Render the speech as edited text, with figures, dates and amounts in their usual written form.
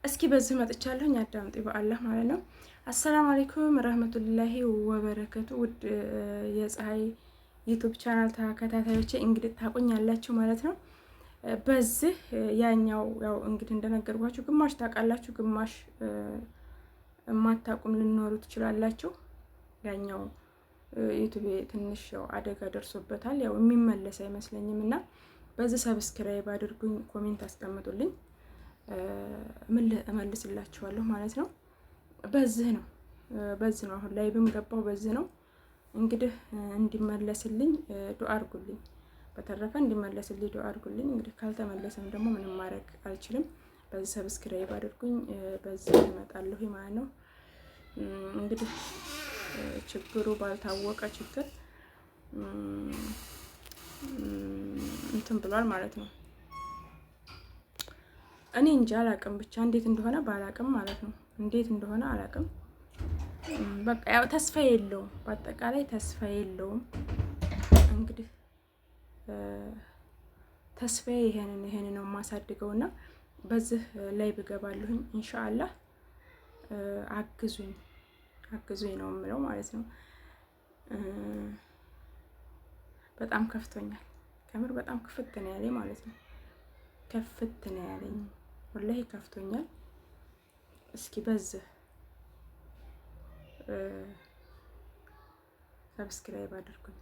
እስኪ በዚህ መጥቻለሁ አዳምጪ በአላህ ማለት ነው። አሰላሙ አለይኩም ረህመቱላሂ ወበረከቱ። ውድ የፀሐይ ዩቲዩብ ቻናል ተከታታዮቼ እንግዲህ ታቆኛላችሁ ማለት ነው። በዚህ ያኛው ያው እንግዲህ እንደነገርኳችሁ ግማሽ ታውቃላችሁ፣ ግማሽ የማታውቁም ልኖሩ ትችላላችሁ። ያኛው ዩቲዩብ ትንሽ ያው አደጋ ደርሶበታል። ያው የሚመለስ አይመስለኝም እና በዚህ ሰብስክራይብ አድርጉኝ፣ ኮሜንት አስቀምጡልኝ እመልስላችኋለሁ ማለት ነው። በዚህ ነው አሁን ላይ ገባው በዚህ ነው እንግዲህ እንዲመለስልኝ ዱአ አድርጉልኝ። በተረፈ እንዲመለስልኝ ዱአ አድርጉልኝ። እንግዲህ ካልተመለሰም ደግሞ ምንም ማድረግ አልችልም። በዚህ ሰብስክራይብ አድርጉኝ፣ በዚህ እመጣለሁ ማለት ነው። እንግዲህ ችግሩ ባልታወቀ ችግር እንትን ብሏል ማለት ነው። እኔ እንጃ አላቅም፣ ብቻ እንዴት እንደሆነ ባላቅም ማለት ነው። እንዴት እንደሆነ አላቅም። በቃ ያው ተስፋ የለውም፣ በአጠቃላይ ተስፋ የለውም። እንግዲህ ተስፋዬ ይሄን ነው የማሳድገውና በዚህ ላይ ብገባለሁኝ ኢንሻአላህ። አግዙኝ ነው የምለው ማለት ነው። በጣም ከፍቶኛል፣ ከምር በጣም ክፍት ነው ያለኝ ማለት ነው። ከፍት ነው ያለኝ ወላሂ ከፍቶኛል። እስኪ በዚህ ሰብስክራይብ አድርጉኝ።